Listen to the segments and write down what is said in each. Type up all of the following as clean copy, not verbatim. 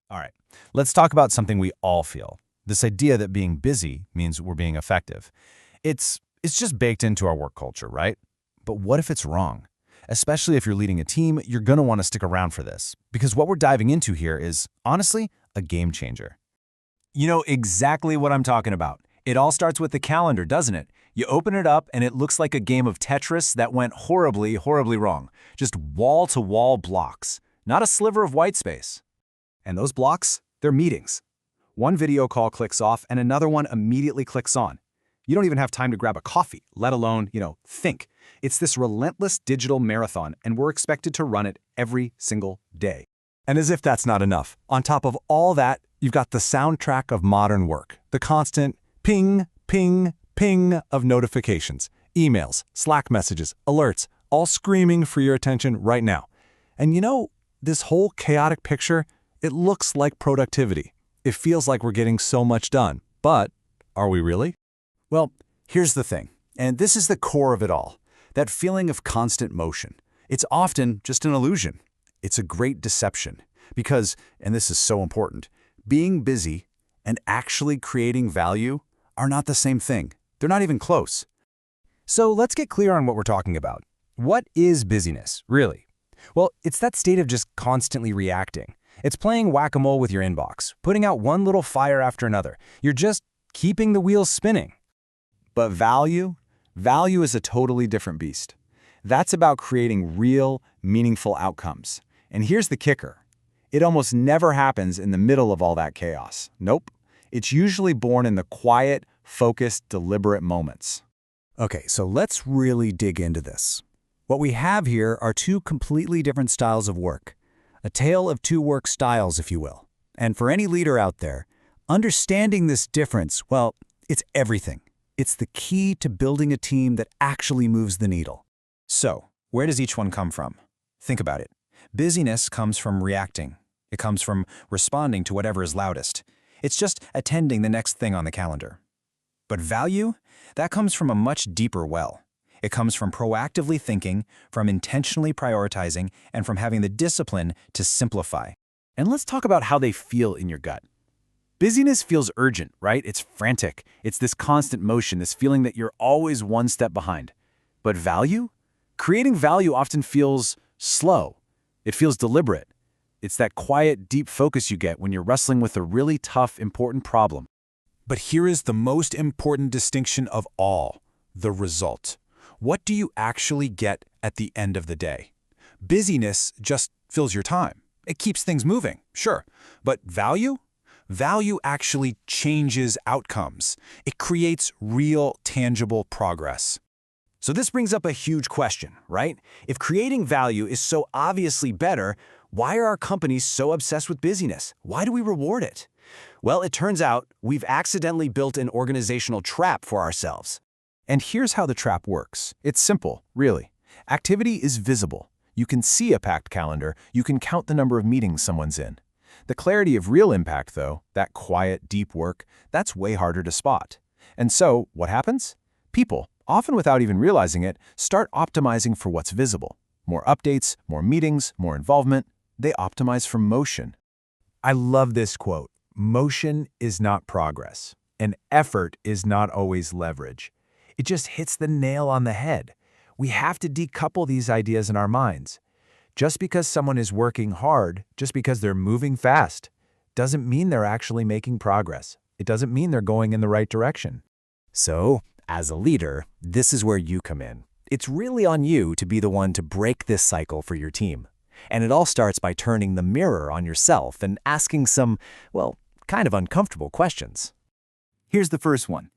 All right, let's talk about something we all feel. This idea that being busy means we're being effective. It's just baked into our work culture, right? But what if it's wrong? Especially if you're leading a team, you're going to want to stick around for this, because what we're diving into here is, honestly, a game changer. You know exactly what I'm talking about. It all starts with the calendar, doesn't it? You open it up and it looks like a game of Tetris that went horribly, horribly wrong. Just wall-to-wall blocks, not a sliver of white space. And those blocks, they're meetings. One video call clicks off and another one immediately clicks on. You don't even have time to grab a coffee, let alone, think. It's this relentless digital marathon, and we're expected to run it every single day. And as if that's not enough, on top of all that, you've got the soundtrack of modern work, the constant ping, ping, ping of notifications, emails, Slack messages, alerts, all screaming for your attention right now. And this whole chaotic picture, it looks like productivity. It feels like we're getting so much done, but are we really? Well, here's the thing, and this is the core of it all, that feeling of constant motion. It's often just an illusion. It's a great deception because, and this is so important, being busy and actually creating value are not the same thing. They're not even close. So let's get clear on what we're talking about. What is busyness, really? Well, it's that state of just constantly reacting. It's playing whack-a-mole with your inbox, putting out one little fire after another. You're just keeping the wheels spinning. But value is a totally different beast. That's about creating real, meaningful outcomes. And here's the kicker. It almost never happens in the middle of all that chaos. Nope. It's usually born in the quiet, focused, deliberate moments. Okay, so let's really dig into this. What we have here are two completely different styles of work. A tale of two work styles, if you will. And for any leader out there, understanding this difference, well, it's everything. It's the key to building a team that actually moves the needle. So, where does each one come from? Think about it. Busyness comes from reacting. It comes from responding to whatever is loudest. It's just attending the next thing on the calendar. But value? That comes from a much deeper well. It comes from proactively thinking, from intentionally prioritizing, and from having the discipline to simplify. And let's talk about how they feel in your gut. Busyness feels urgent, right? It's frantic. It's this constant motion, this feeling that you're always one step behind. But value? Creating value often feels slow. It feels deliberate. It's that quiet, deep focus you get when you're wrestling with a really tough, important problem. But here is the most important distinction of all, the result. What do you actually get at the end of the day? Busyness just fills your time. It keeps things moving, sure. But value? Value actually changes outcomes. It creates real, tangible progress. So this brings up a huge question, right? If creating value is so obviously better, why are our companies so obsessed with busyness? Why do we reward it? Well, it turns out we've accidentally built an organizational trap for ourselves. And here's how the trap works. It's simple, really. Activity is visible. You can see a packed calendar. You can count the number of meetings someone's in. The clarity of real impact, though, that quiet, deep work, that's way harder to spot. And so, what happens? People, often without even realizing it, start optimizing for what's visible. More updates, more meetings, more involvement. They optimize for motion. I love this quote. Motion is not progress, and effort is not always leverage. It just hits the nail on the head. We have to decouple these ideas in our minds. Just because someone is working hard, just because they're moving fast, doesn't mean they're actually making progress. It doesn't mean they're going in the right direction. So, as a leader, this is where you come in. It's really on you to be the one to break this cycle for your team. And it all starts by turning the mirror on yourself and asking some, well, kind of uncomfortable questions. Here's the first one.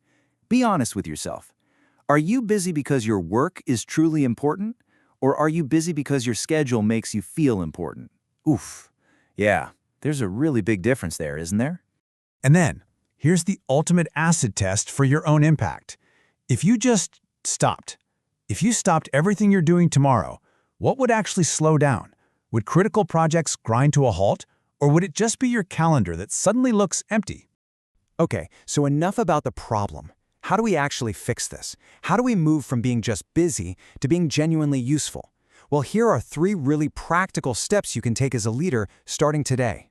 Be honest with yourself. Are you busy because your work is truly important? Or are you busy because your schedule makes you feel important? Oof. Yeah, there's a really big difference there, isn't there? And then, here's the ultimate acid test for your own impact. If you just stopped, if you stopped everything you're doing tomorrow, what would actually slow down? Would critical projects grind to a halt? Or would it just be your calendar that suddenly looks empty? Okay, so enough about the problem. How do we actually fix this? How do we move from being just busy to being genuinely useful? Well, here are 3 really practical steps you can take as a leader starting today.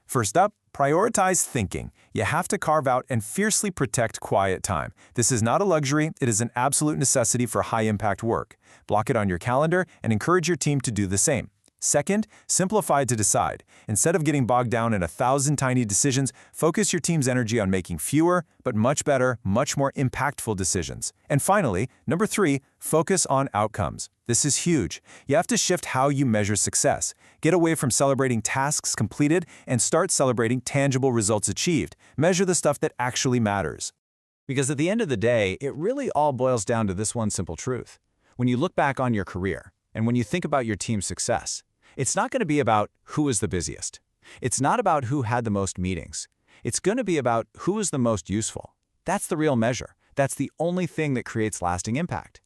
First up, prioritize thinking. You have to carve out and fiercely protect quiet time. This is not a luxury, it is an absolute necessity for high-impact work. Block it on your calendar and encourage your team to do the same. Second, simplify to decide. Instead of getting bogged down in 1,000 tiny decisions, focus your team's energy on making fewer, but much better, much more impactful decisions. And finally, number 3, focus on outcomes. This is huge. You have to shift how you measure success. Get away from celebrating tasks completed and start celebrating tangible results achieved. Measure the stuff that actually matters. Because at the end of the day, it really all boils down to this one simple truth. When you look back on your career, and when you think about your team's success, it's not going to be about who is the busiest. It's not about who had the most meetings. It's going to be about who is the most useful. That's the real measure. That's the only thing that creates lasting impact.